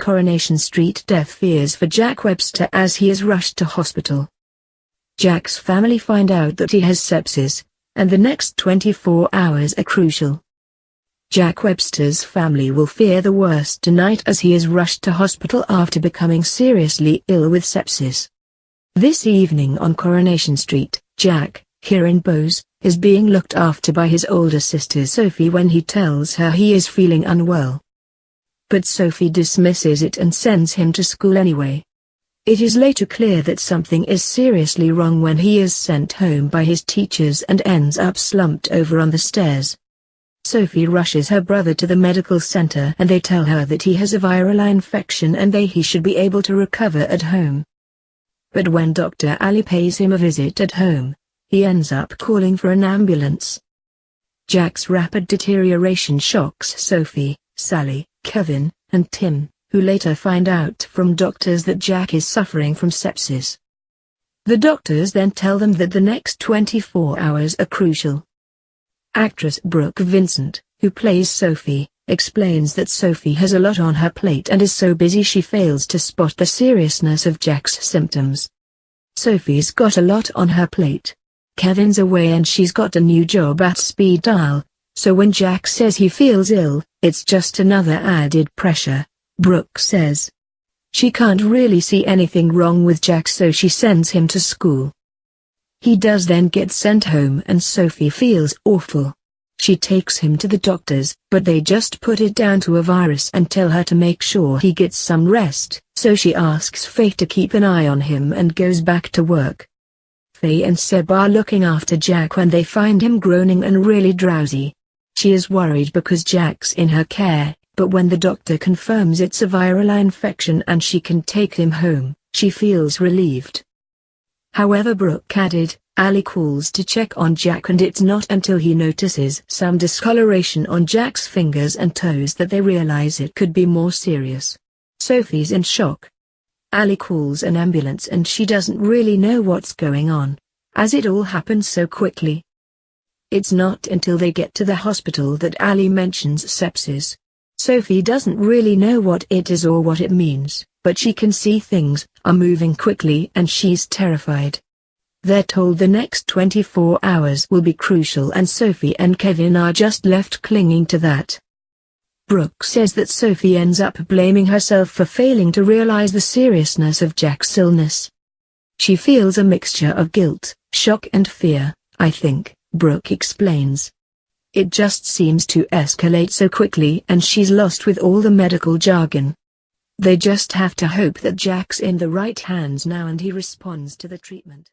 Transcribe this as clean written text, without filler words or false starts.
Coronation Street. Death fears for Jack Webster as he is rushed to hospital. Jack's family find out that he has sepsis, and the next 24 hours are crucial. Jack Webster's family will fear the worst tonight as he is rushed to hospital after becoming seriously ill with sepsis. This evening on Coronation Street, Jack, Kyran Bose, is being looked after by his older sister Sophie when he tells her he is feeling unwell. But Sophie dismisses it and sends him to school anyway. It is later clear that something is seriously wrong when he is sent home by his teachers and ends up slumped over on the stairs. Sophie rushes her brother to the medical center and they tell her that he has a viral infection and he should be able to recover at home. But when Dr. Ali pays him a visit at home, he ends up calling for an ambulance. Jack's rapid deterioration shocks Sophie, Sally, Kevin, and Tim, who later find out from doctors that Jack is suffering from sepsis. The doctors then tell them that the next 24 hours are crucial. Actress Brooke Vincent, who plays Sophie, explains that Sophie has a lot on her plate and is so busy she fails to spot the seriousness of Jack's symptoms. Sophie's got a lot on her plate. Kevin's away and she's got a new job at speed dial, so when Jack says he feels ill, it's just another added pressure, Brooke says. She can't really see anything wrong with Jack, so she sends him to school. He does then get sent home and Sophie feels awful. She takes him to the doctors, but they just put it down to a virus and tell her to make sure he gets some rest, so she asks Faye to keep an eye on him and goes back to work. Faye and Seb are looking after Jack when they find him groaning and really drowsy. She is worried because Jack's in her care, but when the doctor confirms it's a viral infection and she can take him home, she feels relieved. However, Brooke added, Ali calls to check on Jack and it's not until he notices some discoloration on Jack's fingers and toes that they realize it could be more serious. Sophie's in shock. Ali calls an ambulance and she doesn't really know what's going on, as it all happens so quickly. It's not until they get to the hospital that Ali mentions sepsis. Sophie doesn't really know what it is or what it means, but she can see things are moving quickly and she's terrified. They're told the next 24 hours will be crucial and Sophie and Kevin are just left clinging to that. Brooke says that Sophie ends up blaming herself for failing to realize the seriousness of Jack's illness. She feels a mixture of guilt, shock and fear, I think, Brooke explains. It just seems to escalate so quickly and she's lost with all the medical jargon. They just have to hope that Jack's in the right hands now and he responds to the treatment.